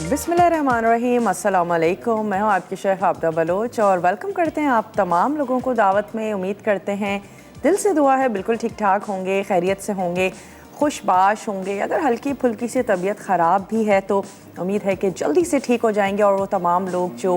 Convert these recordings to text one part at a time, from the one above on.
बिस्मिल्लाहिर्रहमानिर्रहीम, अस्सलाम वालेकुम। मैं हूँ आपकी शेख आबदा बलोच और वेलकम करते हैं आप तमाम लोगों को दावत में। उम्मीद करते हैं, दिल से दुआ है बिल्कुल ठीक ठाक होंगे, खैरियत से होंगे, खुशबाश होंगे। अगर हल्की फुल्की सी तबीयत ख़राब भी है तो उम्मीद है कि जल्दी से ठीक हो जाएंगे। और वो तमाम लोग जो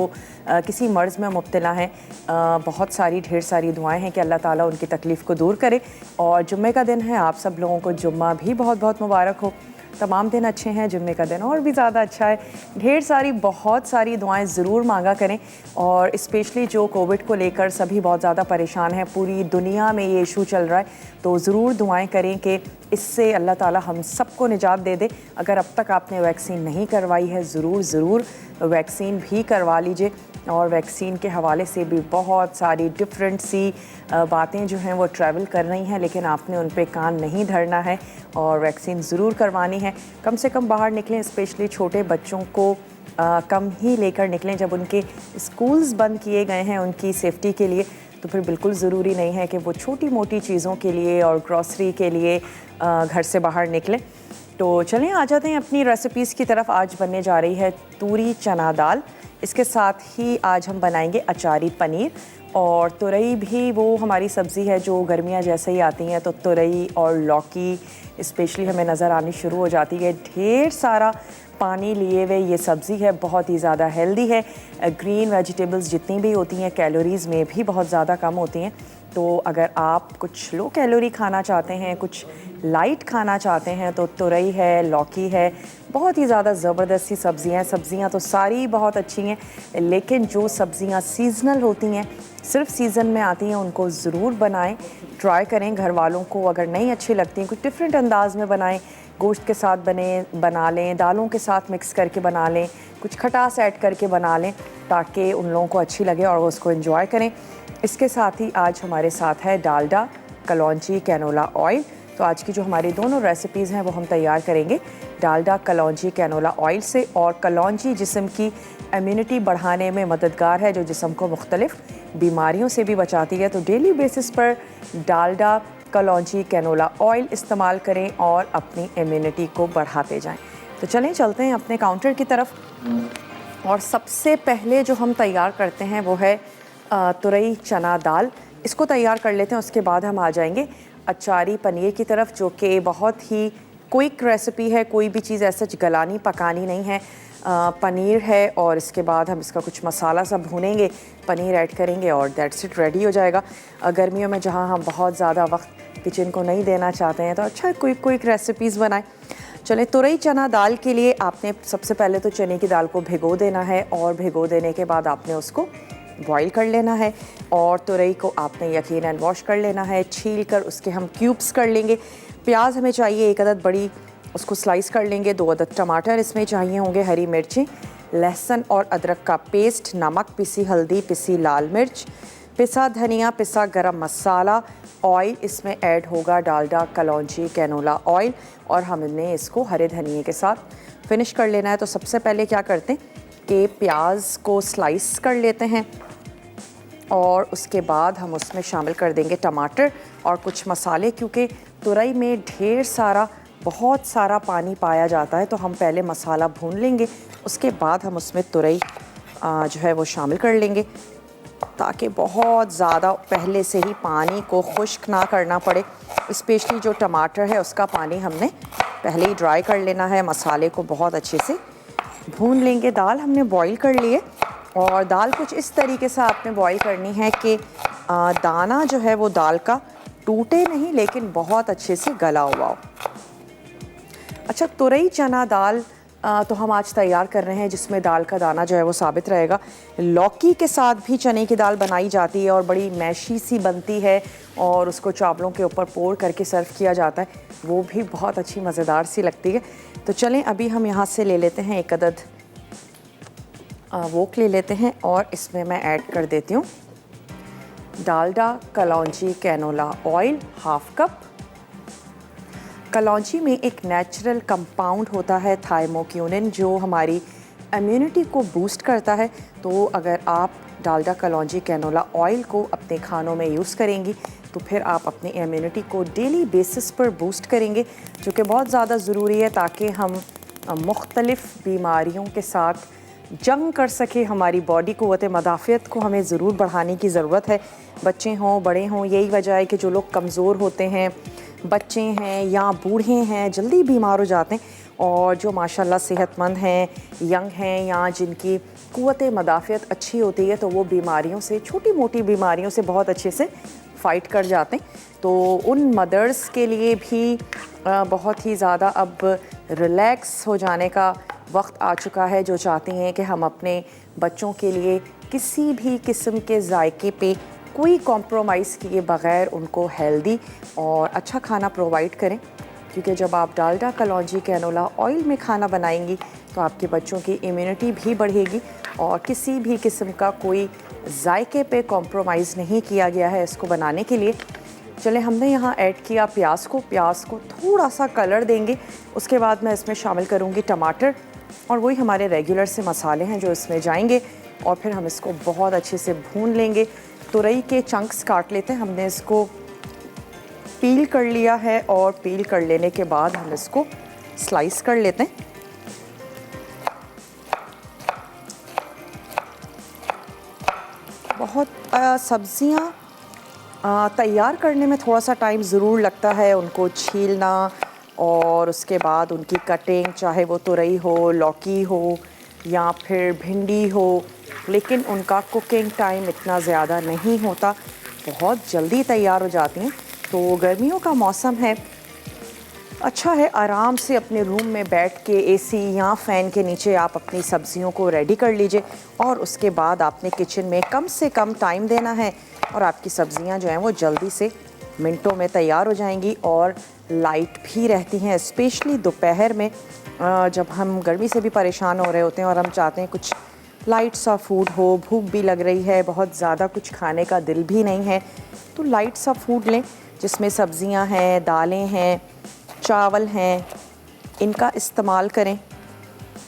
किसी मर्ज़ में मुब्तला हैं, बहुत सारी ढेर सारी दुआएं हैं कि अल्लाह ताला उनकी तकलीफ़ को दूर करे। और जुम्मे का दिन है, आप सब लोगों को जुम्मा भी बहुत बहुत मुबारक हो। तमाम दिन अच्छे हैं, जुम्मे का दिन और भी ज़्यादा अच्छा है। ढेर सारी बहुत सारी दुआएं ज़रूर मांगा करें। और स्पेशली जो कोविड को लेकर सभी बहुत ज़्यादा परेशान हैं, पूरी दुनिया में ये इशू चल रहा है, तो ज़रूर दुआएं करें कि इससे अल्लाह ताला हम सबको निजात दे दे। अगर अब तक आपने वैक्सीन नहीं करवाई है, ज़रूर वैक्सीन भी करवा लीजिए। और वैक्सीन के हवाले से भी बहुत सारी डिफरेंट सी बातें जो हैं वो ट्रैवल कर रही हैं, लेकिन आपने उन पे कान नहीं धरना है और वैक्सीन ज़रूर करवानी है। कम से कम बाहर निकलें, स्पेशली छोटे बच्चों को कम ही लेकर निकलें। जब उनके स्कूल्स बंद किए गए हैं उनकी सेफ्टी के लिए, तो फिर बिल्कुल ज़रूरी नहीं है कि वो छोटी मोटी चीज़ों के लिए और ग्रॉसरी के लिए घर से बाहर निकलें। तो चलें आ जाते हैं अपनी रेसिपीज़ की तरफ। आज बनने जा रही है तूरी चना दाल। इसके साथ ही आज हम बनाएंगे अचारी पनीर। और तुरई भी वो हमारी सब्ज़ी है जो गर्मियाँ जैसे ही आती हैं तो तुरई और लौकी स्पेशली हमें नज़र आनी शुरू हो जाती है। ढेर सारा पानी लिए हुए ये सब्ज़ी है, बहुत ही ज़्यादा हेल्दी है। ग्रीन वेजिटेबल्स जितनी भी होती हैं कैलोरीज़ में भी बहुत ज़्यादा कम होती हैं। तो अगर आप कुछ लो कैलोरी खाना चाहते हैं, कुछ लाइट खाना चाहते हैं, तो तुरई है, लौकी है, बहुत ही ज़्यादा ज़बरदस्त सी सब्ज़ियाँ। सब्ज़ियाँ तो सारी बहुत अच्छी हैं, लेकिन जो सब्ज़ियाँ सीज़नल होती हैं, सिर्फ सीज़न में आती हैं, उनको ज़रूर बनाएं, ट्राई करें। घर वालों को अगर नहीं अच्छी लगती हैं, कुछ डिफरेंट अंदाज़ में बनाएं। गोश्त के साथ बना लें, दालों के साथ मिक्स करके बना लें, कुछ खटास ऐड करके बना लें, ताकि उन लोगों को अच्छी लगे और वो उसको एंजॉय करें। इसके साथ ही आज हमारे साथ है डालडा, कलौंजी, कैनोला ऑयल। तो आज की जो हमारी दोनों रेसिपीज़ हैं वो हम तैयार करेंगे डालडा, कलौंजी, कैनोला ऑयल से। और कलौंजी जिस्म की इम्यूनिटी बढ़ाने में मददगार है, जो जिस्म को मुख्तलिफ बीमारियों से भी बचाती है। तो डेली बेसिस पर डालडा, कलौंजी, कैनोला ऑयल इस्तेमाल करें और अपनी इम्यूनिटी को बढ़ाते जाएं। तो चलें चलते हैं अपने काउंटर की तरफ। और सबसे पहले जो हम तैयार करते हैं वो है तुरई चना दाल। इसको तैयार कर लेते हैं, उसके बाद हम आ जाएंगे अचारी पनीर की तरफ, जो कि बहुत ही क्विक रेसिपी है। कोई भी चीज़ ऐसा गलानी पकानी नहीं है। पनीर है और इसके बाद हम इसका कुछ मसाला सब भूनेंगे, पनीर ऐड करेंगे और दैट्स इट, रेडी हो जाएगा। गर्मियों में जहाँ हम बहुत ज़्यादा वक्त किचन को नहीं देना चाहते हैं, तो अच्छा क्विक रेसिपीज़ बनाएं। चलें, तुरई चना दाल के लिए आपने सबसे पहले तो चने की दाल को भिगो देना है और भिगो देने के बाद आपने उसको बॉईल कर लेना है। और तुरई को आपने यकीनन वॉश कर लेना है, छील कर उसके हम क्यूब्स कर लेंगे। प्याज हमें चाहिए 1 अदद बड़ी, उसको स्लाइस कर लेंगे। 2 अदद टमाटर इसमें चाहिए होंगे, हरी मिर्ची, लहसुन और अदरक का पेस्ट, नमक, पिसी हल्दी, पिसी लाल मिर्च, पिसा धनिया, पिसा गरम मसाला। ऑयल इसमें ऐड होगा डालडा, कलौंजी, कैनोला ऑयल। और हमने इसको हरे धनिए के साथ फिनिश कर लेना है। तो सबसे पहले क्या करते हैं कि प्याज को स्लाइस कर लेते हैं और उसके बाद हम उसमें शामिल कर देंगे टमाटर और कुछ मसाले। क्योंकि तुरई में बहुत सारा पानी पाया जाता है, तो हम पहले मसाला भून लेंगे, उसके बाद हम उसमें तुरई जो है वो शामिल कर लेंगे, ताकि बहुत ज़्यादा पहले से ही पानी को खुश्क ना करना पड़े। स्पेशली जो टमाटर है उसका पानी हमने पहले ही ड्राई कर लेना है। मसाले को बहुत अच्छे से भून लेंगे। दाल हमने बॉईल कर लिए और दाल कुछ इस तरीके से आपने बॉईल करनी है कि दाना जो है वो दाल का टूटे नहीं, लेकिन बहुत अच्छे से गला हुआ हो। अच्छा, तुरई चना दाल तो हम आज तैयार कर रहे हैं, जिसमें दाल का दाना जो है वो साबित रहेगा। लौकी के साथ भी चने की दाल बनाई जाती है और बड़ी मैशी सी बनती है और उसको चावलों के ऊपर पोर करके सर्व किया जाता है, वो भी बहुत अच्छी मज़ेदार सी लगती है। तो चलें अभी हम यहाँ से ले लेते हैं 1 अदद वोक ले लेते हैं और इसमें मैं ऐड कर देती हूँ डालडा, कलौंजी, कैनोला ऑयल 1/2 कप। कलौंजी में एक नेचुरल कंपाउंड होता है थाइमोक्यूनिन, जो हमारी इम्यूनिटी को बूस्ट करता है। तो अगर आप डालडा, कलौंजी, कैनोला ऑयल को अपने खानों में यूज़ करेंगी तो फिर आप अपनी इम्यूनिटी को डेली बेसिस पर बूस्ट करेंगे, जो कि बहुत ज़्यादा ज़रूरी है, ताकि हम मुख्तलिफ़ बीमारियों के साथ जंग कर सके। हमारी बॉडी क़ुव्वत मदाफ़ियत को हमें ज़रूर बढ़ाने की ज़रूरत है, बच्चे हों बड़े हों। यही वजह है कि जो लोग कमज़ोर होते हैं, बच्चे हैं या बूढ़े हैं, जल्दी बीमार हो जाते हैं, और जो माशाल्लाह सेहतमंद हैं, यंग हैं या जिनकी क़ुव्वत मदाफ़ियत अच्छी होती है, तो वो बीमारियों से, छोटी मोटी बीमारियों से बहुत अच्छे से फ़ाइट कर जाते हैं। तो उन मदर्स के लिए भी बहुत ही ज़्यादा अब रिलैक्स हो जाने का वक्त आ चुका है, जो चाहती हैं कि हम अपने बच्चों के लिए किसी भी किस्म के जायके पे कोई कॉम्प्रोमाइज़ किए बग़ैर उनको हेल्दी और अच्छा खाना प्रोवाइड करें। क्योंकि जब आप डालडा, कलौंजी, कैनोला ऑयल में खाना बनाएंगी तो आपके बच्चों की इम्यूनिटी भी बढ़ेगी, और किसी भी किस्म का कोई जायके पे कॉम्प्रोमाइज़ नहीं किया गया है इसको बनाने के लिए। चलें, हमने यहाँ ऐड किया प्याज को थोड़ा सा कलर देंगे। उसके बाद मैं इसमें शामिल करूँगी टमाटर, और वही हमारे रेगुलर से मसाले हैं जो इसमें जाएंगे, और फिर हम इसको बहुत अच्छे से भून लेंगे। तुरई के चंक्स काट लेते हैं, हमने इसको पील कर लिया है, और पील कर लेने के बाद हम इसको स्लाइस कर लेते हैं। बहुत सब्ज़ियाँ तैयार करने में थोड़ा सा टाइम ज़रूर लगता है, उनको छीलना और उसके बाद उनकी कटिंग, चाहे वो तुरई हो, लौकी हो या फिर भिंडी हो, लेकिन उनका कुकिंग टाइम इतना ज़्यादा नहीं होता, बहुत जल्दी तैयार हो जाती हैं। तो गर्मियों का मौसम है, अच्छा है आराम से अपने रूम में बैठ के एसी या फ़ैन के नीचे आप अपनी सब्जियों को रेडी कर लीजिए, और उसके बाद आपने किचन में कम से कम टाइम देना है, और आपकी सब्जियां जो हैं वो जल्दी से मिनटों में तैयार हो जाएंगी। और लाइट भी रहती हैं, स्पेशली दोपहर में जब हम गर्मी से भी परेशान हो रहे होते हैं और हम चाहते हैं कुछ लाइट सा फूड हो, भूख भी लग रही है, बहुत ज़्यादा कुछ खाने का दिल भी नहीं है, तो लाइट सा फूड लें जिसमें सब्जियां हैं, दालें हैं, चावल हैं, इनका इस्तेमाल करें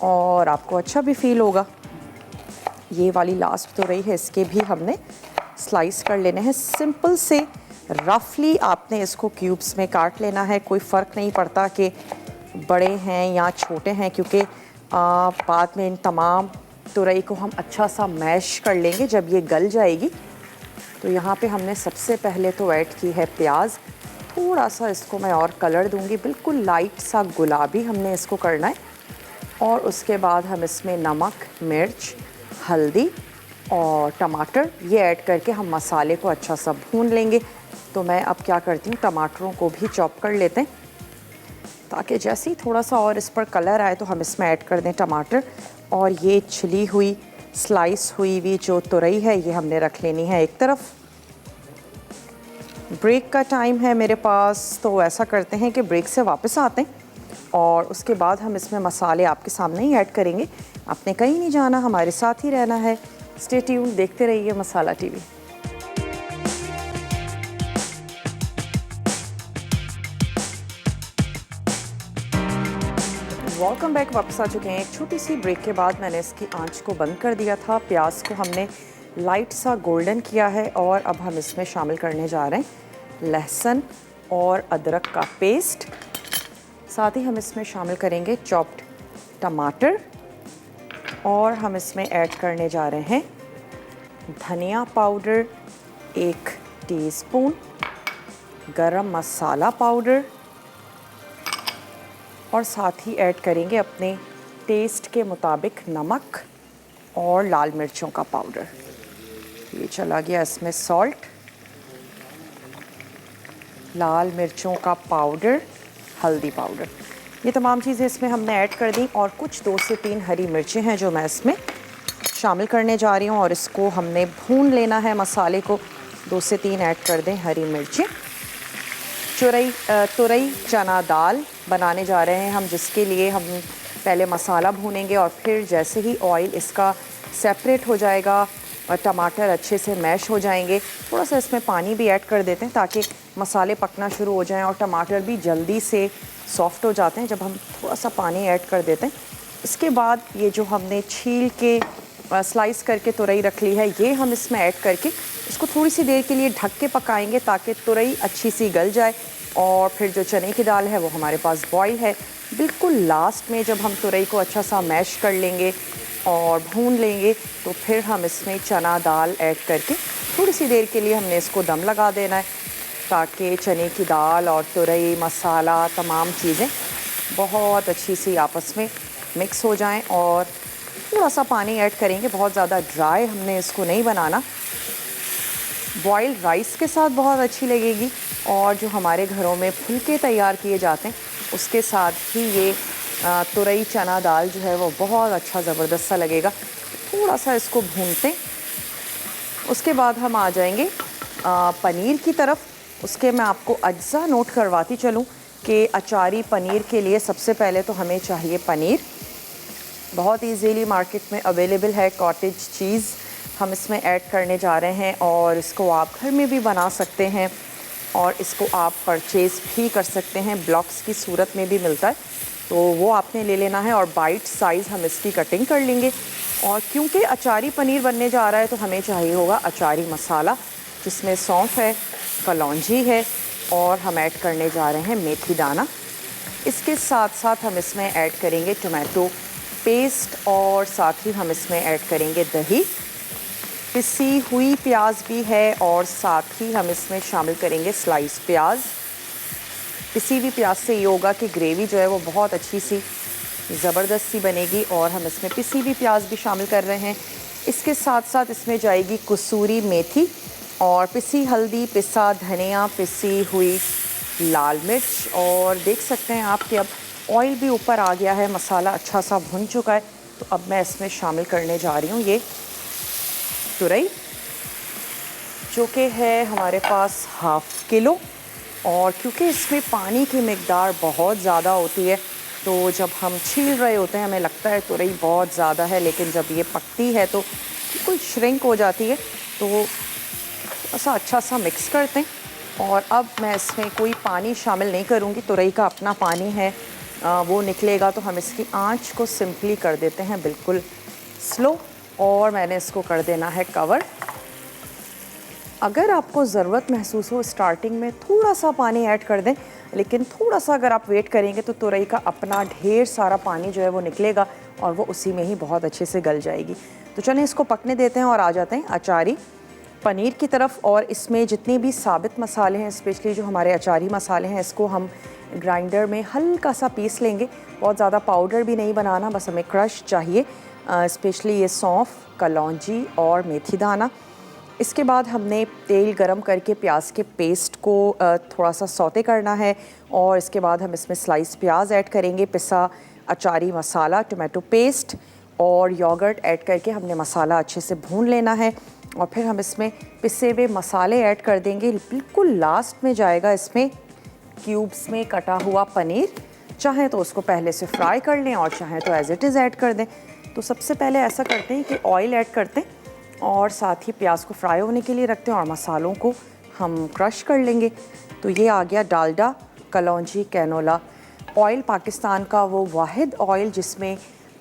और आपको अच्छा भी फील होगा। ये वाली लास्ट तो रही है, इसके भी हमने स्लाइस कर लेने हैं। सिंपल से रफली आपने इसको क्यूब्स में काट लेना है, कोई फ़र्क नहीं पड़ता कि बड़े हैं या छोटे हैं, क्योंकि बाद में इन तमाम तुरई को हम अच्छा सा मैश कर लेंगे जब ये गल जाएगी। तो यहाँ पे हमने सबसे पहले तो ऐड की है प्याज, थोड़ा सा इसको मैं और कलर दूंगी, बिल्कुल लाइट सा गुलाबी हमने इसको करना है। और उसके बाद हम इसमें नमक, मिर्च, हल्दी और टमाटर ये ऐड करके हम मसाले को अच्छा सा भून लेंगे। तो मैं अब क्या करती हूँ, टमाटरों को भी चॉप कर लेते हैं, ताकि जैसे ही थोड़ा सा और इस पर कलर आए तो हम इसमें ऐड कर दें टमाटर। और ये छिली हुई, स्लाइस हुई हुई जो तुरई है ये हमने रख लेनी है एक तरफ। ब्रेक का टाइम है मेरे पास, तो ऐसा करते हैं कि ब्रेक से वापस आते हैं और उसके बाद हम इसमें मसाले आपके सामने ही ऐड करेंगे। आपने कहीं नहीं जाना, हमारे साथ ही रहना है। स्टे ट्यून्ड, देखते रहिए मसाला टीवी। वेलकम बैक, वापस आ चुके हैं। एक छोटी सी ब्रेक के बाद मैंने इसकी आंच को बंद कर दिया था। प्याज को हमने लाइट सा गोल्डन किया है और अब हम इसमें शामिल करने जा रहे हैं लहसुन और अदरक का पेस्ट। साथ ही हम इसमें शामिल करेंगे चॉप्ड टमाटर और हम इसमें ऐड करने जा रहे हैं धनिया पाउडर 1 टीस्पून, गरम मसाला पाउडर और साथ ही ऐड करेंगे अपने टेस्ट के मुताबिक नमक और लाल मिर्चों का पाउडर। ये चला गया इसमें सॉल्ट, लाल मिर्चों का पाउडर, हल्दी पाउडर, ये तमाम चीज़ें इसमें हमने ऐड कर दी। और कुछ 2 से 3 हरी मिर्चें हैं जो मैं इसमें शामिल करने जा रही हूँ और इसको हमने भून लेना है मसाले को। 2 से 3 ऐड कर दें हरी मिर्चें। तुरई चना दाल बनाने जा रहे हैं हम, जिसके लिए हम पहले मसाला भूनेंगे और फिर जैसे ही ऑयल इसका सेपरेट हो जाएगा और टमाटर अच्छे से मैश हो जाएंगे, थोड़ा सा इसमें पानी भी ऐड कर देते हैं ताकि मसाले पकना शुरू हो जाएं और टमाटर भी जल्दी से सॉफ्ट हो जाते हैं जब हम थोड़ा सा पानी ऐड कर देते हैं। इसके बाद ये जो हमने छील के स्लाइस करके तुरई रख ली है, ये हम इसमें ऐड करके इसको थोड़ी सी देर के लिए ढक के पकाएंगे ताकि तुरई अच्छी सी गल जाए। और फिर जो चने की दाल है वो हमारे पास बॉईल है। बिल्कुल लास्ट में जब हम तुरई को अच्छा सा मैश कर लेंगे और भून लेंगे तो फिर हम इसमें चना दाल ऐड करके थोड़ी सी देर के लिए हमने इसको दम लगा देना है, ताकि चने की दाल और तुरई मसाला तमाम चीज़ें बहुत अच्छी सी आपस में मिक्स हो जाएं। और थोड़ा सा पानी ऐड करेंगे, बहुत ज़्यादा ड्राई हमने इसको नहीं बनाना। बॉइल्ड राइस के साथ बहुत अच्छी लगेगी और जो हमारे घरों में फुलके तैयार किए जाते हैं उसके साथ भी ये तुरई चना दाल जो है वो बहुत अच्छा ज़बरदस्त सा लगेगा। थोड़ा सा इसको भूनते हैं, उसके बाद हम आ जाएंगे पनीर की तरफ। उसके मैं आपको अज्जा नोट करवाती चलूँ कि अचारी पनीर के लिए सबसे पहले तो हमें चाहिए पनीर। बहुत ईजीली मार्केट में अवेलेबल है कॉटेज चीज़, हम इसमें ऐड करने जा रहे हैं और इसको आप घर में भी बना सकते हैं और इसको आप परचेज़ भी कर सकते हैं, ब्लॉक्स की सूरत में भी मिलता है, तो वो आपने ले लेना है और बाइट साइज़ हम इसकी कटिंग कर लेंगे। और क्योंकि अचारी पनीर बनने जा रहा है तो हमें चाहिए होगा अचारी मसाला, जिसमें सौंफ है, कलौंजी है और हम ऐड करने जा रहे हैं मेथी दाना। इसके साथ साथ हम इसमें ऐड करेंगे टोमेटो पेस्ट और साथ ही हम इसमें ऐड करेंगे दही, पिसी हुई प्याज भी है और साथ ही हम इसमें शामिल करेंगे स्लाइस प्याज। पिसी हुई प्याज से ये होगा कि ग्रेवी जो है वो बहुत अच्छी सी ज़बरदस्त सी बनेगी और हम इसमें पिसी हुई प्याज भी शामिल कर रहे हैं। इसके साथ साथ इसमें जाएगी कसूरी मेथी और पिसी हल्दी, पिसा धनिया, पिसी हुई लाल मिर्च। और देख सकते हैं आप कि अब ऑयल भी ऊपर आ गया है, मसाला अच्छा सा भुन चुका है। तो अब मैं इसमें शामिल करने जा रही हूँ ये तुरई, जो कि है हमारे पास हाफ़ किलो। और क्योंकि इसमें पानी की मिकदार बहुत ज़्यादा होती है तो जब हम छील रहे होते हैं हमें लगता है तुरई बहुत ज़्यादा है, लेकिन जब ये पकती है तो बिल्कुल श्रिंक हो जाती है। तो ऐसा अच्छा सा मिक्स करते हैं और अब मैं इसमें कोई पानी शामिल नहीं करूँगी, तुरई का अपना पानी है वो निकलेगा। तो हम इसकी आंच को सिंपली कर देते हैं बिल्कुल स्लो और मैंने इसको कर देना है कवर। अगर आपको ज़रूरत महसूस हो स्टार्टिंग में थोड़ा सा पानी ऐड कर दें, लेकिन थोड़ा सा अगर आप वेट करेंगे तो तुरई का अपना ढेर सारा पानी जो है वो निकलेगा और वो उसी में ही बहुत अच्छे से गल जाएगी। तो चलें इसको पकने देते हैं और आ जाते हैं अचारी पनीर की तरफ। और इसमें जितने भी साबित मसाले हैं, स्पेशली जो हमारे अचारी मसाले हैं, इसको हम ग्राइंडर में हल्का सा पीस लेंगे। बहुत ज़्यादा पाउडर भी नहीं बनाना, बस हमें क्रश चाहिए। स्पेशली ये सौंफ, कलौंजी और मेथी दाना। इसके बाद हमने तेल गरम करके प्याज के पेस्ट को थोड़ा सा सौते करना है और इसके बाद हम इसमें स्लाइस प्याज ऐड करेंगे, पिसा अचारी मसाला, टोमेटो पेस्ट और योगर्ट ऐड करके हमने मसाला अच्छे से भून लेना है। और फिर हम इसमें पिसे हुए मसाले ऐड कर देंगे। बिल्कुल लास्ट में जाएगा इसमें क्यूब्स में कटा हुआ पनीर। चाहें तो उसको पहले से फ्राई कर लें और चाहें तो एज इट इज़ ऐड कर दें। तो सबसे पहले ऐसा करते हैं कि ऑयल ऐड करते हैं और साथ ही प्याज को फ्राई होने के लिए रखते हैं और मसालों को हम क्रश कर लेंगे। तो ये आ गया डालडा कलौंजी कैनोला ऑयल, पाकिस्तान का वो वाहिद ऑयल जिसमें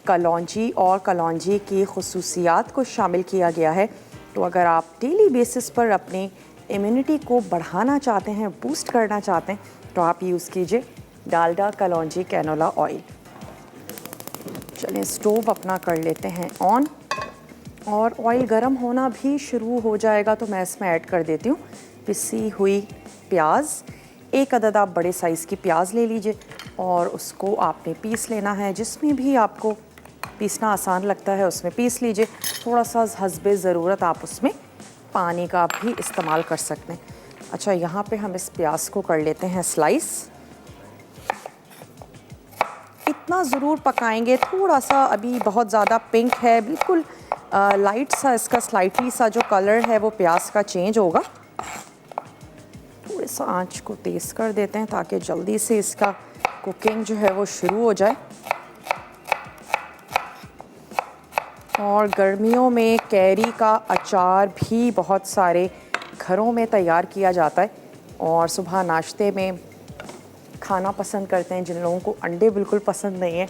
कलौंजी और कलौंजी की खुसूसियात को शामिल किया गया है। तो अगर आप डेली बेसिस पर अपनी इम्यूनिटी को बढ़ाना चाहते हैं, बूस्ट करना चाहते हैं, तो आप यूज़ कीजिए डालडा कलौंजी कैनोला ऑयल। चलें स्टोव अपना कर लेते हैं ऑन और ऑयल गर्म होना भी शुरू हो जाएगा तो मैं इसमें ऐड कर देती हूँ पिसी हुई प्याज। एक अदद आप बड़े साइज़ की प्याज ले लीजिए और उसको आपने पीस लेना है। जिसमें भी आपको पीसना आसान लगता है उसमें पीस लीजिए। थोड़ा सा हस्बे ज़रूरत आप उसमें पानी का भी इस्तेमाल कर सकते हैं। अच्छा, यहाँ पे हम इस प्याज को कर लेते हैं स्लाइस। इतना ज़रूर पकाएंगे, थोड़ा सा अभी बहुत ज़्यादा पिंक है, बिल्कुल लाइट सा इसका स्लाइटली सा जो कलर है वो प्याज का चेंज होगा। थोड़ी सा आंच को तेज़ कर देते हैं ताकि जल्दी से इसका कुकिंग जो है वो शुरू हो जाए। और गर्मियों में कैरी का अचार भी बहुत सारे घरों में तैयार किया जाता है और सुबह नाश्ते में खाना पसंद करते हैं। जिन लोगों को अंडे बिल्कुल पसंद नहीं है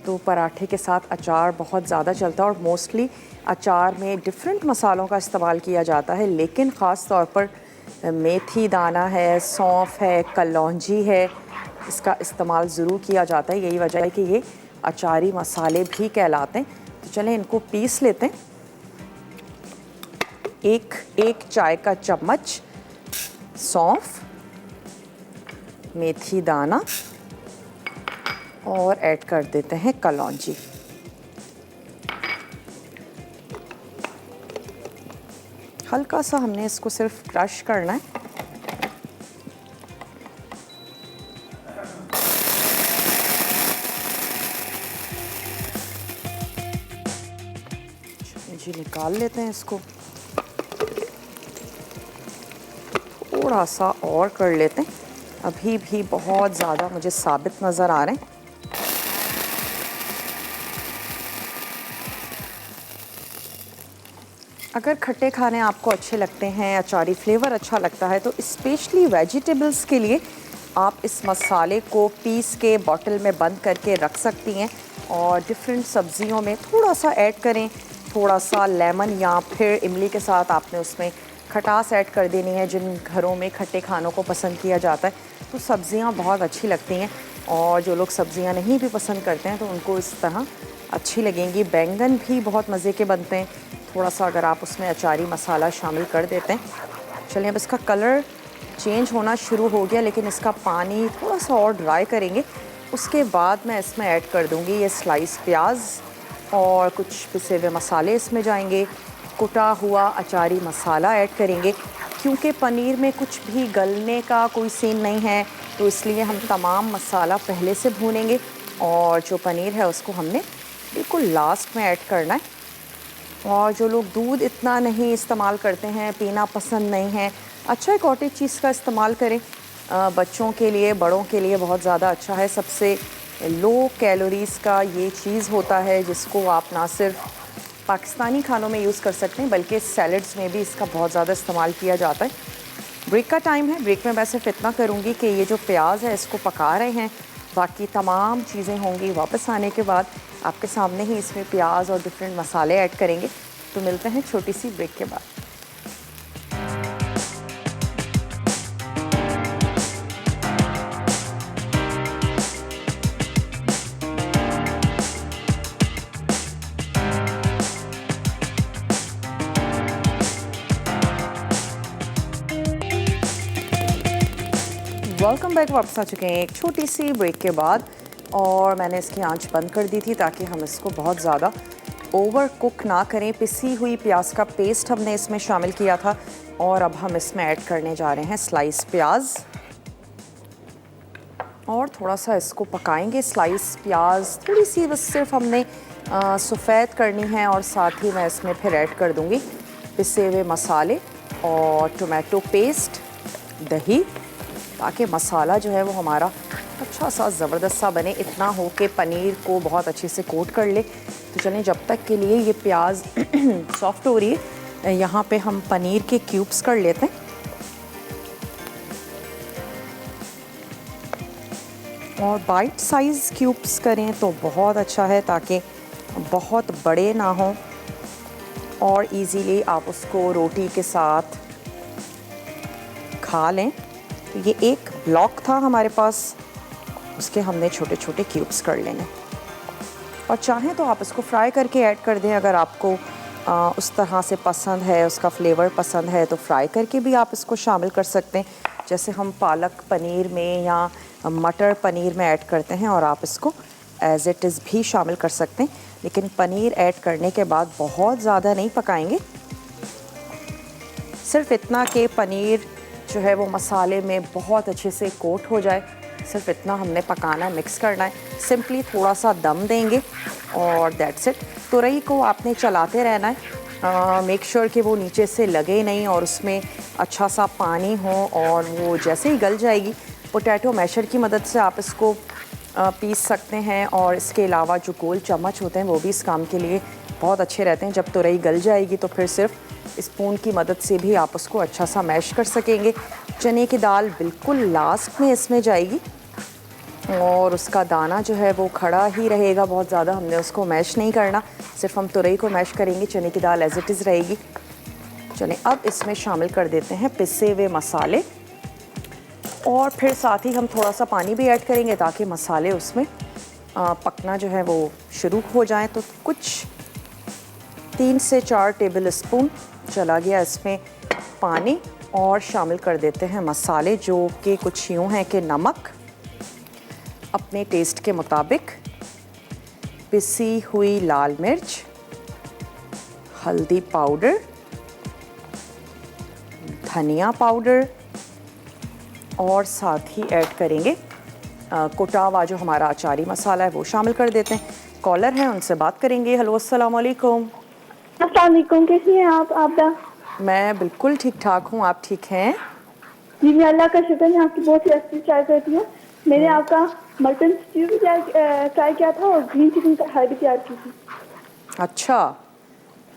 तो पराठे के साथ अचार बहुत ज़्यादा चलता है और मोस्टली अचार में डिफरेंट मसालों का इस्तेमाल किया जाता है, लेकिन ख़ास तौर पर मेथी दाना है, सौंफ है, कलौंजी है, इसका इस्तेमाल ज़रूर किया जाता है। यही वजह है कि ये अचारी मसाले भी कहलाते हैं। तो चलें इनको पीस लेते हैं। एक चाय का चम्मच सौंफ, मेथी दाना और ऐड कर देते हैं कलौंजी। हल्का सा हमने इसको सिर्फ क्रश करना है। जी निकाल लेते हैं इसको। थोड़ा सा और कर लेते हैं, अभी भी बहुत ज़्यादा मुझे साबित नज़र आ रहे हैं। अगर खट्टे खाने आपको अच्छे लगते हैं, अचारी फ्लेवर अच्छा लगता है, तो स्पेशली वेजिटेबल्स के लिए आप इस मसाले को पीस के बॉटल में बंद करके रख सकती हैं और डिफरेंट सब्जियों में थोड़ा सा ऐड करें। थोड़ा सा लेमन या फिर इमली के साथ आपने उसमें खटास ऐड कर देनी है। जिन घरों में खट्टे खानों को पसंद किया जाता है तो सब्जियां बहुत अच्छी लगती हैं, और जो लोग सब्जियां नहीं भी पसंद करते हैं तो उनको इस तरह अच्छी लगेंगी। बैंगन भी बहुत मज़े के बनते हैं। थोड़ा सा अगर आप उसमें अचारी मसाला शामिल कर देते हैं। चलिए अब इसका कलर चेंज होना शुरू हो गया, लेकिन इसका पानी थोड़ा सा और ड्राई करेंगे। उसके बाद मैं इसमें ऐड कर दूंगी ये स्लाइस प्याज और कुछ पिसे हुए मसाले इसमें जाएंगे। कुटा हुआ अचारी मसाला ऐड करेंगे। क्योंकि पनीर में कुछ भी गलने का कोई सीन नहीं है, तो इसलिए हम तमाम मसाला पहले से भूनेंगे और जो पनीर है उसको हमने बिल्कुल लास्ट में ऐड करना है। और जो लोग दूध इतना नहीं इस्तेमाल करते हैं, पीना पसंद नहीं है, अच्छा है कॉटेज चीज़ का इस्तेमाल करें। बच्चों के लिए, बड़ों के लिए बहुत ज़्यादा अच्छा है। सबसे लो कैलोरीज़ का ये चीज़ होता है जिसको आप ना सिर्फ पाकिस्तानी खानों में यूज़ कर सकते हैं बल्कि सैलड्स में भी इसका बहुत ज़्यादा इस्तेमाल किया जाता है। ब्रेक का टाइम है। ब्रेक में मैं सिर्फ इतना करूँगी कि ये जो प्याज है इसको पका रहे हैं, बाकी तमाम चीज़ें होंगी वापस आने के बाद। आपके सामने ही इसमें प्याज और डिफरेंट मसाले ऐड करेंगे। तो मिलते हैं छोटी सी ब्रेक के बाद। Welcome back. वापस आ चुके हैं एक छोटी सी ब्रेक के बाद, और मैंने इसकी आंच बंद कर दी थी ताकि हम इसको बहुत ज़्यादा ओवर कुक ना करें। पिसी हुई प्याज का पेस्ट हमने इसमें शामिल किया था और अब हम इसमें ऐड करने जा रहे हैं स्लाइस प्याज, और थोड़ा सा इसको पकाएंगे। स्लाइस प्याज थोड़ी सी बस सिर्फ हमने सफ़ेद करनी है, और साथ ही मैं इसमें फिर ऐड कर दूँगी पिसे हुए मसाले और टोमेटो पेस्ट, दही, ताकि मसाला जो है वो हमारा अच्छा सा ज़बरदस्त सा बने। इतना हो कि पनीर को बहुत अच्छे से कोट कर ले। तो चलें जब तक के लिए ये प्याज सॉफ्ट हो रही है, यहाँ पे हम पनीर के क्यूब्स कर लेते हैं। और बाइट साइज़ क्यूब्स करें तो बहुत अच्छा है, ताकि बहुत बड़े ना हों और इजीली आप उसको रोटी के साथ खा लें। तो ये एक ब्लॉक था हमारे पास, उसके हमने छोटे छोटे क्यूब्स कर लेने। और चाहें तो आप इसको फ्राई करके ऐड कर दें। अगर आपको उस तरह से पसंद है, उसका फ्लेवर पसंद है, तो फ्राई करके भी आप इसको शामिल कर सकते हैं, जैसे हम पालक पनीर में या मटर पनीर में ऐड करते हैं। और आप इसको एज इट इज़ भी शामिल कर सकते हैं, लेकिन पनीर ऐड करने के बाद बहुत ज़्यादा नहीं पकाएंगे। सिर्फ इतना कि पनीर जो है वो मसाले में बहुत अच्छे से कोट हो जाए, सिर्फ इतना हमने पकाना है, मिक्स करना है। सिंपली थोड़ा सा दम देंगे और दैट्स इट। तुरई को आपने चलाते रहना है, मेक श्योर कि वो नीचे से लगे नहीं और उसमें अच्छा सा पानी हो, और वो जैसे ही गल जाएगी, पोटैटो मैशर की मदद से आप इसको पीस सकते हैं। और इसके अलावा जो गोल चम्मच होते हैं वो भी इस काम के लिए बहुत अच्छे रहते हैं। जब तुरई गल जाएगी तो फिर सिर्फ स्पून की मदद से भी आप उसको अच्छा सा मैश कर सकेंगे। चने की दाल बिल्कुल लास्ट में इसमें जाएगी, और उसका दाना जो है वो खड़ा ही रहेगा। बहुत ज़्यादा हमने उसको मैश नहीं करना, सिर्फ हम तुरई को मैश करेंगे, चने की दाल एज इट इज़ रहेगी। चलें, अब इसमें शामिल कर देते हैं पिसे हुए मसाले और फिर साथ ही हम थोड़ा सा पानी भी ऐड करेंगे ताकि मसाले उसमें पकना जो है वो शुरू हो जाए। तो कुछ 3 से 4 टेबल स्पून चला गया इसमें पानी और शामिल कर देते हैं मसाले, जो कि कुछ यूँ हैं कि नमक अपने टेस्ट के मुताबिक, पिसी हुई लाल मिर्च, हल्दी पाउडर, धनिया पाउडर और साथ ही ऐड करेंगे कुटा हुआ जो हमारा अचारी मसाला है वो शामिल कर देते हैं। कॉलर हैं, उनसे बात करेंगे। हेलो, अस्सलाम वालेकुम। अस्सलाम वालेकुम, कैसी हैं आप आबदा? मैं बिल्कुल ठीक ठाक हूँ, आप ठीक हैं? जी, मैं अल्लाह का शुक्र, मैं आपकी बहुत रेसिपी ट्राई करती हूँ। मैंने आपका मटन स्ट्यू भी ट्राई किया था और ग्रीन चिकन कढ़ाई भी तैयार की थी। अच्छा,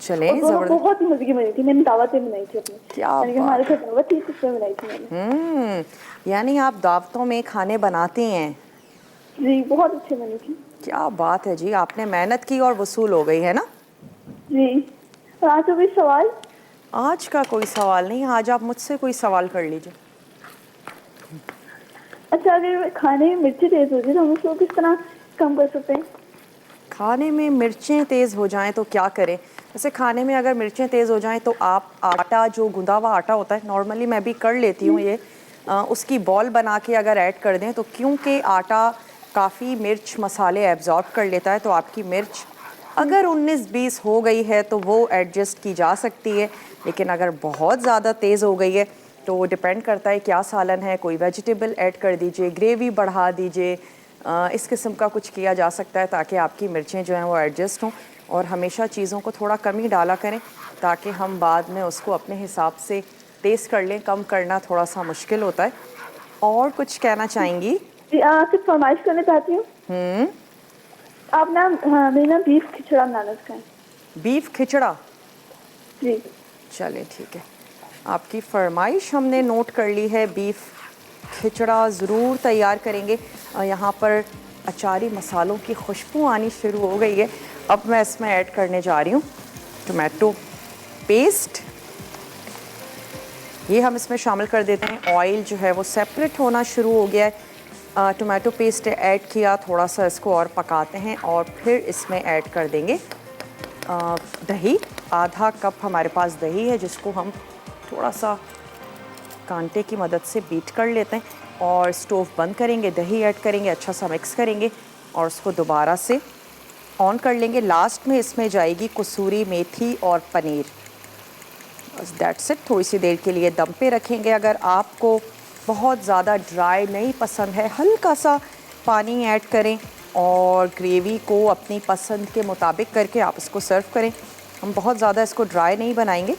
चलें, और दोनों ज़बरदस्त। बहुत ही मजे की बनी थी। मैंने दावत में बनाई थी अपनी, क्या यानी कि बात। हमारे घर दावत थी, उसमें बनाई थी मैंने। यानी आप दावतों में खाने बनाती हैं? जी, बहुत अच्छी बनी थी। क्या बात है जी, आपने मेहनत की और वसूल हो गई है ना। जी, और आज तो कोई सवाल? आज का कोई सवाल नहीं, आज आप मुझसे कोई सवाल कर लीजिए। अच्छा, अगर खाने में मिर्ची तेज होती है तो हम उसको किस तरह कम कर सकते हैं? खाने में मिर्चें तेज़ हो जाएं तो क्या करें? वैसे खाने में अगर मिर्चें तेज़ हो जाएं तो आप आटा, जो गुंदा हुआ आटा होता है, नॉर्मली मैं भी कर लेती हूँ ये, उसकी बॉल बना के अगर ऐड कर दें तो, क्योंकि आटा काफ़ी मिर्च मसाले एब्जॉर्ब कर लेता है, तो आपकी मिर्च अगर 19-20 हो गई है तो वो एडजस्ट की जा सकती है। लेकिन अगर बहुत ज़्यादा तेज़ हो गई है तो डिपेंड करता है क्या सालन है, कोई वेजिटेबल ऐड कर दीजिए, ग्रेवी बढ़ा दीजिए, इस किस्म का कुछ किया जा सकता है ताकि आपकी मिर्चें जो हैं वो एडजस्ट हों। और हमेशा चीज़ों को थोड़ा कम ही डाला करें ताकि हम बाद में उसको अपने हिसाब से टेस्ट कर लें। कम करना थोड़ा सा मुश्किल होता है। और कुछ कहना चाहेंगी? जी, आपसे फरमाइश करना चाहती हूँ। आप ना, हाँ, मेरे ना बीफ खिचड़ा बनाना सिखाएं। बीफ खिचड़ा? जी। चले, ठीक है, आपकी फरमाइश हमने नोट कर ली है। बीफ खिचड़ा ज़रूर तैयार करेंगे। यहाँ पर अचारी मसालों की खुशबू आनी शुरू हो गई है। अब मैं इसमें ऐड करने जा रही हूँ टोमेटो पेस्ट। ये हम इसमें शामिल कर देते हैं। ऑयल जो है वो सेपरेट होना शुरू हो गया है। टोमेटो पेस्ट ऐड किया, थोड़ा सा इसको और पकाते हैं और फिर इसमें ऐड कर देंगे दही। आधा कप हमारे पास दही है जिसको हम थोड़ा सा कांटे की मदद से बीट कर लेते हैं और स्टोव बंद करेंगे, दही ऐड करेंगे, अच्छा सा मिक्स करेंगे और उसको दोबारा से ऑन कर लेंगे। लास्ट में इसमें जाएगी कसूरी मेथी और पनीर। बस दैट्स इट। थोड़ी सी देर के लिए दम पे रखेंगे। अगर आपको बहुत ज़्यादा ड्राई नहीं पसंद है, हल्का सा पानी ऐड करें और ग्रेवी को अपनी पसंद के मुताबिक करके आप इसको सर्व करें। हम बहुत ज़्यादा इसको ड्राई नहीं बनाएंगे,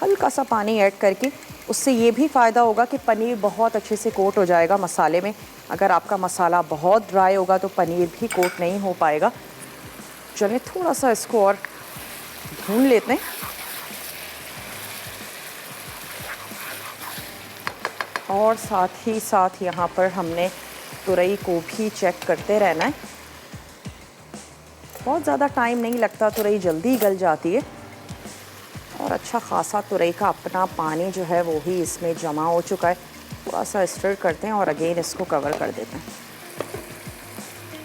हल्का सा पानी ऐड करके। उससे ये भी फ़ायदा होगा कि पनीर बहुत अच्छे से कोट हो जाएगा मसाले में। अगर आपका मसाला बहुत ड्राई होगा तो पनीर भी कोट नहीं हो पाएगा। चलिए, थोड़ा सा इसको और भून लेते हैं। और साथ ही साथ यहाँ पर हमने तुरई को भी चेक करते रहना है। बहुत ज़्यादा टाइम नहीं लगता, तुरई जल्दी गल जाती है। और अच्छा खासा तुरई का अपना पानी जो है वो ही इसमें जमा हो चुका है। थोड़ा सा स्टर करते हैं और अगेन इसको कवर कर देते हैं।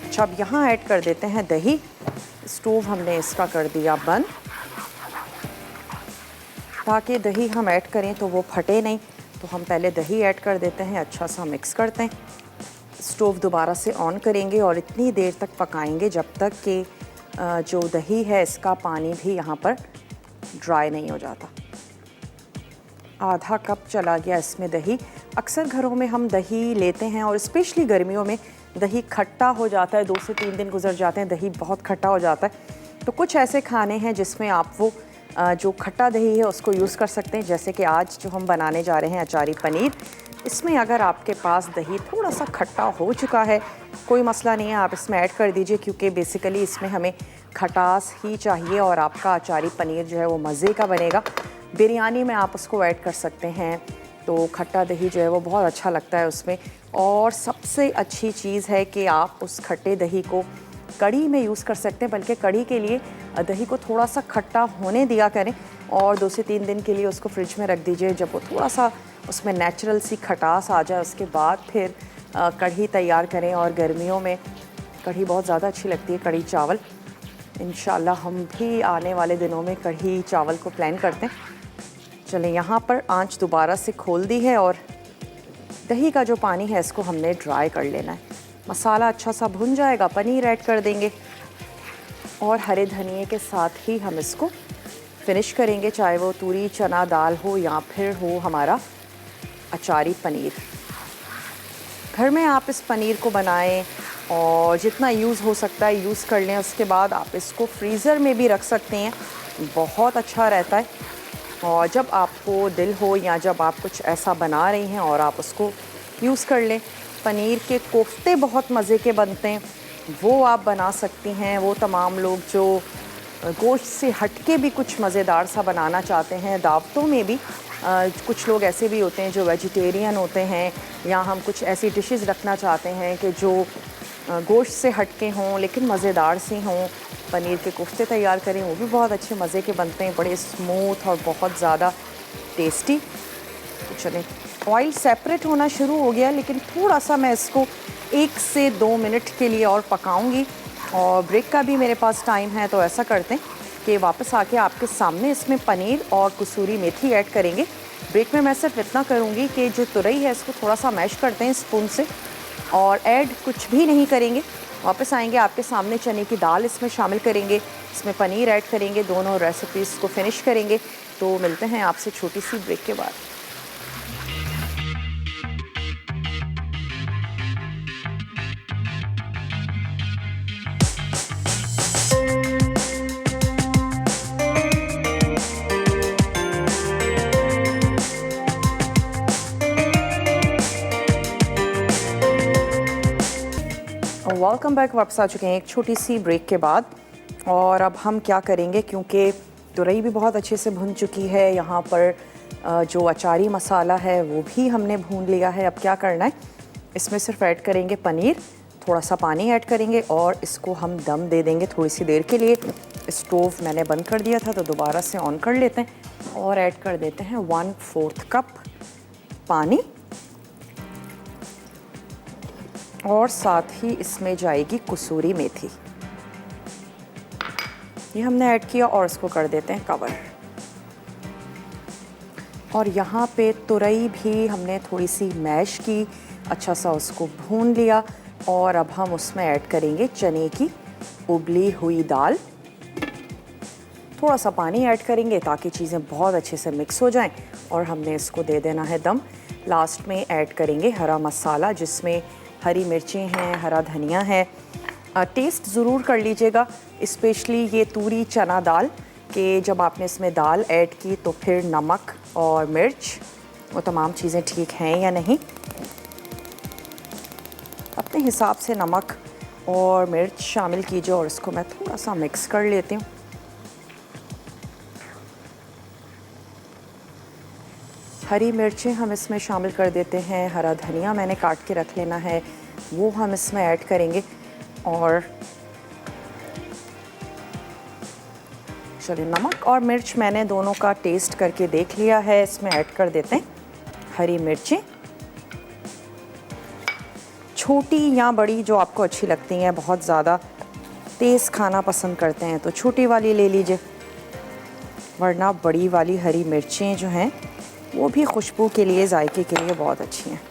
अच्छा, अब यहाँ ऐड कर देते हैं दही। स्टोव हमने इसका कर दिया बंद ताकि दही हम ऐड करें तो वो फटे नहीं। तो हम पहले दही ऐड कर देते हैं, अच्छा सा मिक्स करते हैं। स्टोव दोबारा से ऑन करेंगे और इतनी देर तक पकाएंगे जब तक कि जो दही है इसका पानी भी यहाँ पर ड्राई नहीं हो जाता। आधा कप चला गया इसमें दही। अक्सर घरों में हम दही लेते हैं और स्पेशली गर्मियों में दही खट्टा हो जाता है, 2 से 3 दिन गुजर जाते हैं, दही बहुत खट्टा हो जाता है। तो कुछ ऐसे खाने हैं जिसमें आप वो जो खट्टा दही है उसको यूज़ कर सकते हैं। जैसे कि आज जो हम बनाने जा रहे हैं अचारी पनीर, इसमें अगर आपके पास दही थोड़ा सा खट्टा हो चुका है, कोई मसला नहीं है, आप इसमें ऐड कर दीजिए, क्योंकि बेसिकली इसमें हमें खटास ही चाहिए और आपका अचारी पनीर जो है वो मज़े का बनेगा। बिरयानी में आप उसको ऐड कर सकते हैं, तो खट्टा दही जो है वो बहुत अच्छा लगता है उसमें। और सबसे अच्छी चीज़ है कि आप उस खट्टे दही को कड़ी में यूज़ कर सकते हैं, बल्कि कड़ी के लिए दही को थोड़ा सा खट्टा होने दिया करें और 2 से 3 दिन के लिए उसको फ्रिज में रख दीजिए। जब वो थोड़ा सा उसमें नेचुरल सी खटास आ जाए उसके बाद फिर कढ़ी तैयार करें। और गर्मियों में कढ़ी बहुत ज़्यादा अच्छी लगती है, कढ़ी चावल। इंशाल्लाह हम भी आने वाले दिनों में कढ़ी चावल को प्लान करते हैं। चलें, यहाँ पर आंच दोबारा से खोल दी है और दही का जो पानी है इसको हमने ड्राई कर लेना है। मसाला अच्छा सा भुन जाएगा, पनीर ऐड कर देंगे और हरे धनिए के साथ ही हम इसको फिनिश करेंगे, चाहे वो तूरी चना दाल हो या फिर हो हमारा अचारी पनीर। घर में आप इस पनीर को बनाएं और जितना यूज़ हो सकता है यूज़ कर लें। उसके बाद आप इसको फ्रीज़र में भी रख सकते हैं, बहुत अच्छा रहता है। और जब आपको दिल हो या जब आप कुछ ऐसा बना रही हैं और आप उसको यूज़ कर लें। पनीर के कोफ्ते बहुत मज़े के बनते हैं, वो आप बना सकती हैं। वो तमाम लोग जो गोश्त से हटके भी कुछ मज़ेदार सा बनाना चाहते हैं, दावतों में भी कुछ लोग ऐसे भी होते हैं जो वेजिटेरियन होते हैं, या हम कुछ ऐसी डिशेस रखना चाहते हैं कि जो गोश्त से हटके हों लेकिन मज़ेदार सी हों। पनीर के कोफ्ते तैयार करें, वो भी बहुत अच्छे मज़े के बनते हैं, बड़े स्मूथ और बहुत ज़्यादा टेस्टी। तो चलें, ऑयल सेपरेट होना शुरू हो गया, लेकिन थोड़ा सा मैं इसको 1 से 2 मिनट के लिए और पकाऊंगी। और ब्रेक का भी मेरे पास टाइम है, तो ऐसा करते हैं कि वापस आके आपके सामने इसमें पनीर और कसूरी मेथी ऐड करेंगे। ब्रेक में मैं सिर्फ इतना करूँगी कि जो तुरई है इसको थोड़ा सा मैश करते हैं स्पून से, और ऐड कुछ भी नहीं करेंगे। वापस आएंगे आपके सामने, चने की दाल इसमें शामिल करेंगे, इसमें पनीर ऐड करेंगे, दोनों रेसिपीज़ को फिनिश करेंगे। तो मिलते हैं आपसे छोटी सी ब्रेक के बाद। वेलकम बैक, वापस आ चुके हैं एक छोटी सी ब्रेक के बाद। और अब हम क्या करेंगे, क्योंकि तुरई भी बहुत अच्छे से भुन चुकी है, यहाँ पर जो अचारी मसाला है वो भी हमने भून लिया है। अब क्या करना है, इसमें सिर्फ ऐड करेंगे पनीर, थोड़ा सा पानी ऐड करेंगे और इसको हम दम दे देंगे थोड़ी सी देर के लिए। स्टोव मैंने बंद कर दिया था तो दोबारा से ऑन कर लेते हैं और ऐड कर देते हैं 1/4 कप पानी, और साथ ही इसमें जाएगी कसूरी मेथी। ये हमने ऐड किया और इसको कर देते हैं कवर। और यहाँ पे तुरई भी हमने थोड़ी सी मैश की, अच्छा सा उसको भून लिया। और अब हम उसमें ऐड करेंगे चने की उबली हुई दाल, थोड़ा सा पानी ऐड करेंगे ताकि चीज़ें बहुत अच्छे से मिक्स हो जाएं, और हमने इसको दे देना है दम। लास्ट में ऐड करेंगे हरा मसाला, जिसमें हरी मिर्चें हैं, हरा धनिया है। टेस्ट ज़रूर कर लीजिएगा, स्पेशली ये तूरी चना दाल के जब आपने इसमें दाल ऐड की तो फिर नमक और मिर्च वो तमाम चीज़ें ठीक हैं या नहीं। अपने हिसाब से नमक और मिर्च शामिल कीजिए और इसको मैं थोड़ा सा मिक्स कर लेती हूँ। हरी मिर्चें हम इसमें शामिल कर देते हैं, हरा धनिया मैंने काट के रख लेना है, वो हम इसमें ऐड करेंगे। और चलिए, नमक और मिर्च मैंने दोनों का टेस्ट करके देख लिया है, इसमें ऐड कर देते हैं हरी मिर्चें, छोटी या बड़ी जो आपको अच्छी लगती हैं। बहुत ज़्यादा तेज़ खाना पसंद करते हैं तो छोटी वाली ले लीजिए, वरना बड़ी वाली हरी मिर्चें जो हैं वो भी खुशबू के लिए, जायके के लिए बहुत अच्छी हैं।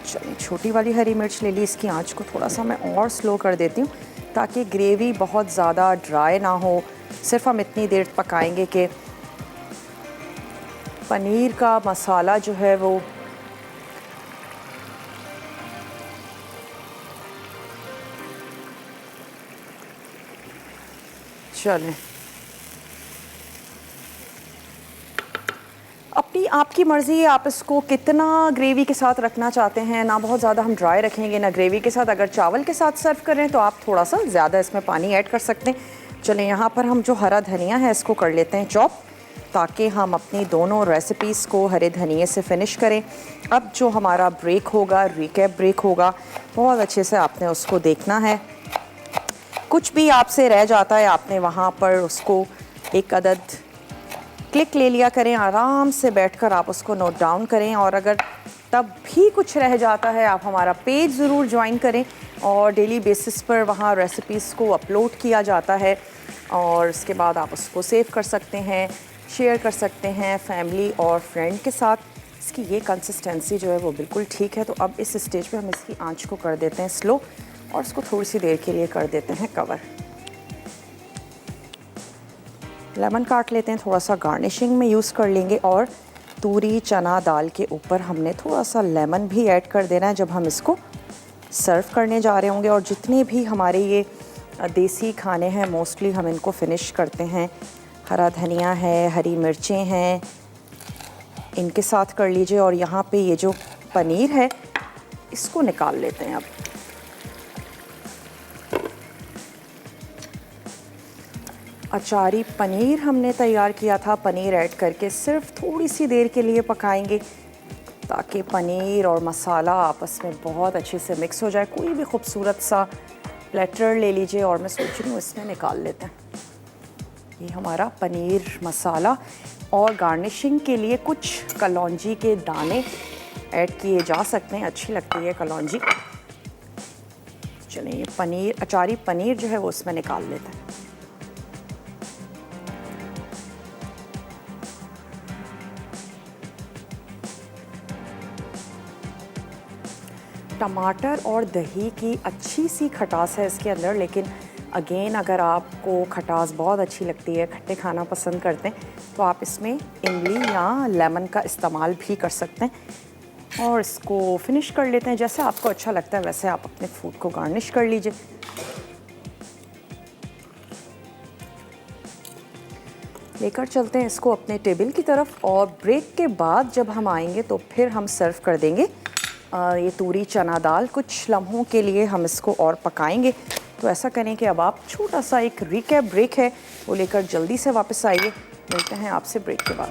चलिए, छोटी वाली हरी मिर्च ले ली। इसकी आंच को थोड़ा सा मैं और स्लो कर देती हूँ ताकि ग्रेवी बहुत ज़्यादा ड्राई ना हो। सिर्फ हम इतनी देर पकाएंगे कि पनीर का मसाला जो है वो चलें, अपनी आपकी मर्ज़ी है, आप इसको कितना ग्रेवी के साथ रखना चाहते हैं। ना बहुत ज़्यादा हम ड्राई रखेंगे ना ग्रेवी के साथ। अगर चावल के साथ सर्व करें तो आप थोड़ा सा ज़्यादा इसमें पानी ऐड कर सकते हैं। चलें, यहाँ पर हम जो हरा धनिया है इसको कर लेते हैं चॉप, ताकि हम अपनी दोनों रेसिपीज़ को हरे धनिए से फिनिश करें। अब जो हमारा ब्रेक होगा, रिकैप ब्रेक होगा, बहुत अच्छे से आपने उसको देखना है। कुछ भी आपसे रह जाता है आपने वहाँ पर उसको एक अदद क्लिक ले लिया करें, आराम से बैठकर आप उसको नोट डाउन करें। और अगर तब भी कुछ रह जाता है आप हमारा पेज ज़रूर ज्वाइन करें, और डेली बेसिस पर वहाँ रेसिपीज़ को अपलोड किया जाता है और उसके बाद आप उसको सेव कर सकते हैं, शेयर कर सकते हैं फैमिली और फ्रेंड के साथ। इसकी ये कंसिस्टेंसी जो है वो बिल्कुल ठीक है। तो अब इस स्टेज पे हम इसकी आंच को कर देते हैं स्लो और इसको थोड़ी सी देर के लिए कर देते हैं कवर। लेमन काट लेते हैं, थोड़ा सा गार्निशिंग में यूज़ कर लेंगे। और तूरी चना दाल के ऊपर हमने थोड़ा सा लेमन भी ऐड कर देना है जब हम इसको सर्व करने जा रहे होंगे। और जितने भी हमारे ये देसी खाने हैं मोस्टली हम इनको फिनिश करते हैं। हरा धनिया है, हरी मिर्चें हैं, इनके साथ कर लीजिए। और यहाँ पे ये जो पनीर है इसको निकाल लेते हैं अब। अचारी पनीर हमने तैयार किया था, पनीर ऐड करके सिर्फ थोड़ी सी देर के लिए पकाएंगे ताकि पनीर और मसाला आपस में बहुत अच्छे से मिक्स हो जाए। कोई भी खूबसूरत सा प्लेटर ले लीजिए और मैं सोच रही हूँ इसमें निकाल लेते हैं ये हमारा पनीर मसाला। और गार्निशिंग के लिए कुछ कलौंजी के दाने ऐड किए जा सकते हैं, अच्छी लगती है कलौंजी। चलिए ये पनीर, अचारी पनीर जो है वो उसमें निकाल लेते हैं। टमाटर और दही की अच्छी सी खटास है इसके अंदर, लेकिन अगेन अगर आपको खटास बहुत अच्छी लगती है, खट्टे खाना पसंद करते हैं, तो आप इसमें इमली या लेमन का इस्तेमाल भी कर सकते हैं। और इसको फिनिश कर लेते हैं। जैसे आपको अच्छा लगता है वैसे आप अपने फूड को गार्निश कर लीजिए। लेकर चलते हैं इसको अपने टेबल की तरफ। और ब्रेक के बाद जब हम आएंगे तो फिर हम सर्व कर देंगे ये तूरी चना दाल। कुछ लम्हों के लिए हम इसको और पकाएंगे। तो ऐसा करें कि अब आप छोटा सा एक रिकैप ब्रेक है वो लेकर जल्दी से वापस आइए। मिलते हैं आपसे ब्रेक के बाद।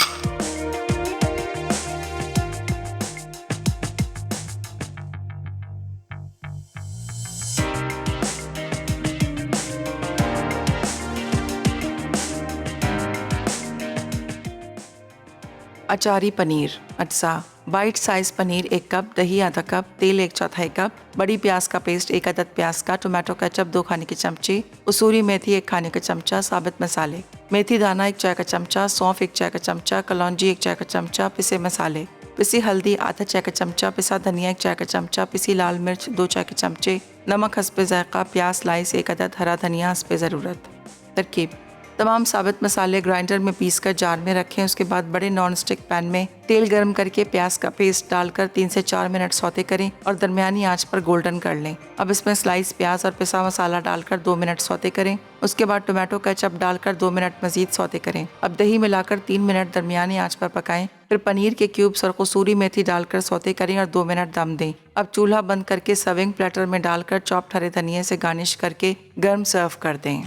अचारी पनीर अज्जा, बाइट साइज पनीर 1 कप, दही आधा कप, तेल 1/4 कप, बड़ी प्याज का पेस्ट 1 अदद प्याज का, टोमेटो केचप 2 खाने के चमचे, कसूरी मेथी 1 खाने का चमचा, साबित मसाले, मेथी दाना 1 चाय का चमचा, सौंफ 1 चाय का चमचा, कलौंजी 1 चाय का चमचा, पिसे मसाले, पिसी हल्दी आधा चाय का चमचा, पिसा धनिया 1 चाय का चमचा, पिसी लाल मिर्च 2 चाय के चमचे, नमक हस्बे जायका, प्याज स्लाइस 1 अदद, हरा धनिया हस्बे ज़रूरत। तरकीब: तमाम साबित मसाले ग्राइंडर में पीसकर जार में रखें। उसके बाद बड़े नॉन स्टिक पैन में तेल गर्म करके प्याज का पेस्ट डालकर 3 से 4 मिनट सौते करें और दरमियानी आंच पर गोल्डन कर लें। अब इसमें स्लाइस प्याज और पिसा मसाला डालकर 2 मिनट सौते करें। उसके बाद टोमेटो केचप डालकर 2 मिनट मजीद सौते करें। अब दही मिलाकर 3 मिनट दरमियानी आंच पर पकाएं। फिर पनीर के क्यूब्स और कसूरी मेथी डालकर सौते करें और 2 मिनट दम दें। अब चूल्हा बंद करके सर्विंग प्लेटर में डालकर चॉप्ड हरे धनिये से गार्निश करके गर्म सर्व कर दें।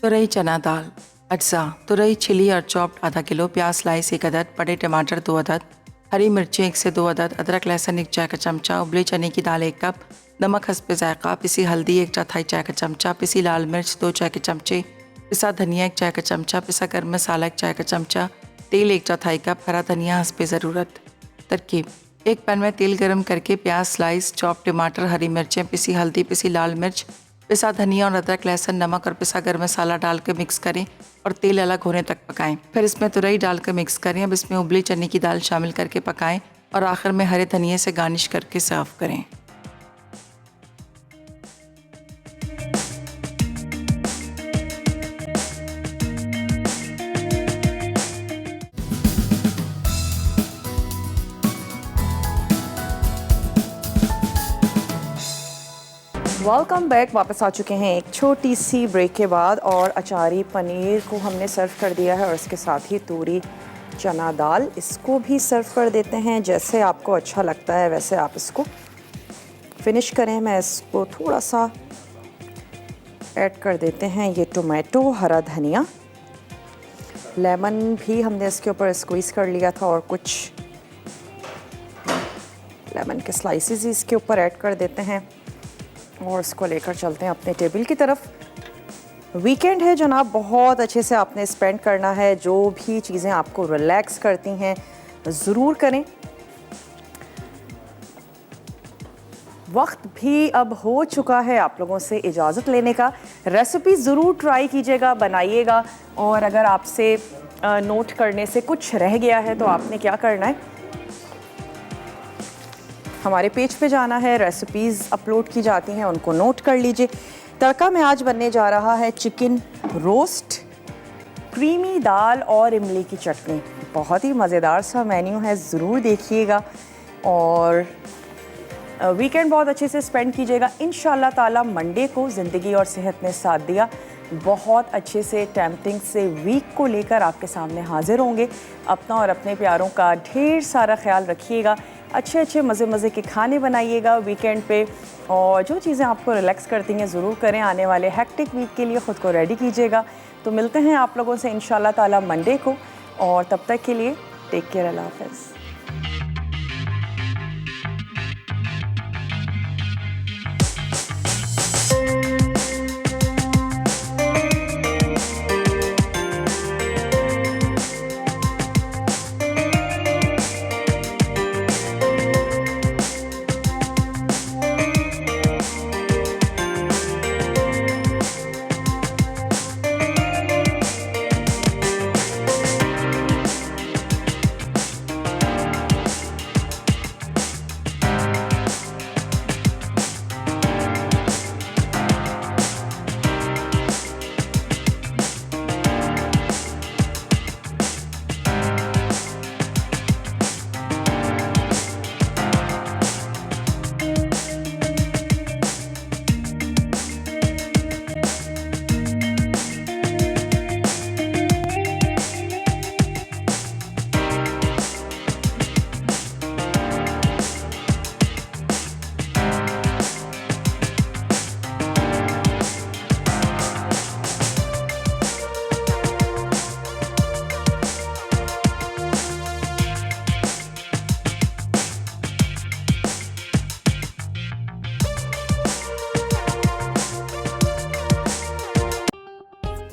तुरई चना दाल अज्जा, तुरई छिली और चॉप्ड आधा किलो, प्याज स्लाइस 1 अदद, बड़े टमाटर 2 अदद, हरी मिर्ची 1 से 2 अदद, अदरक लहसुन 1 चाय का चमचा, उबले चने की दाल 1 कप, नमक हस्बे जायका, पिसी हल्दी 1/4 चाय का चमचा, पिसी लाल मिर्च 2 चाय के चमचे, पिसा धनिया 1 चाय का चमचा, पिसा गर्म मसाला 1 चाय का चमचा, तेल 1/4 कप, हरा धनिया हस्बे ज़रूरत। तरकीब: एक पैन में तेल गर्म करके प्याज स्लाइस, चॉप टमाटर, हरी मिर्चें, पिसी हल्दी, पिसी लाल मिर्च, पिसा धनिया और अदरक लहसुन, नमक और पिसा गर्म मसाला डालकर मिक्स करें और तेल अलग होने तक पकाएं। फिर इसमें तुरई डालकर मिक्स करें। अब इसमें उबली चने की दाल शामिल करके पकाएं और आखिर में हरे धनिये से गार्निश करके सर्व करें। Welcome back. वापस आ चुके हैं एक छोटी सी ब्रेक के बाद और अचारी पनीर को हमने सर्व कर दिया है और इसके साथ ही तूरी चना दाल इसको भी सर्व कर देते हैं। जैसे आपको अच्छा लगता है वैसे आप इसको फिनिश करें। मैं इसको थोड़ा सा ऐड कर देते हैं ये टोमेटो, हरा धनिया, लेमन भी हमने इसके ऊपर स्क्वीज़ कर लिया था और कुछ लेमन के स्लाइसेस ही इसके ऊपर ऐड कर देते हैं और इसको लेकर चलते हैं अपने टेबल की तरफ। वीकेंड है जनाब, बहुत अच्छे से आपने स्पेंड करना है। जो भी चीज़ें आपको रिलैक्स करती हैं ज़रूर करें। वक्त भी अब हो चुका है आप लोगों से इजाज़त लेने का। रेसिपी ज़रूर ट्राई कीजिएगा, बनाइएगा। और अगर आपसे नोट करने से कुछ रह गया है तो आपने क्या करना है, हमारे पेज पे जाना है, रेसिपीज़ अपलोड की जाती हैं, उनको नोट कर लीजिए। तड़का में आज बनने जा रहा है चिकन रोस्ट, क्रीमी दाल और इमली की चटनी। बहुत ही मज़ेदार सा मेन्यू है, ज़रूर देखिएगा। और वीकेंड बहुत अच्छे से स्पेंड कीजिएगा। इंशाल्लाह ताला मंडे को ज़िंदगी और सेहत ने साथ दिया, बहुत अच्छे से टेम्पटिंग से वीक को लेकर आपके सामने हाजिर होंगे। अपना और अपने प्यारों का ढेर सारा ख्याल रखिएगा। अच्छे अच्छे मज़े के खाने बनाइएगा वीकेंड पे, और जो चीज़ें आपको रिलैक्स करती हैं ज़रूर करें। आने वाले हेक्टिक वीक के लिए ख़ुद को रेडी कीजिएगा। तो मिलते हैं आप लोगों से इंशाल्लाह ताला मंडे को, और तब तक के लिए टेक केयर, अल्लाह हाफ़िज़।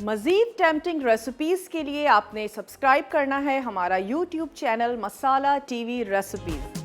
मज़ीद टेम्पटिंग रेसिपीज़ के लिए आपने सब्सक्राइब करना है हमारा YouTube चैनल मसाला TV रेसिपीज़।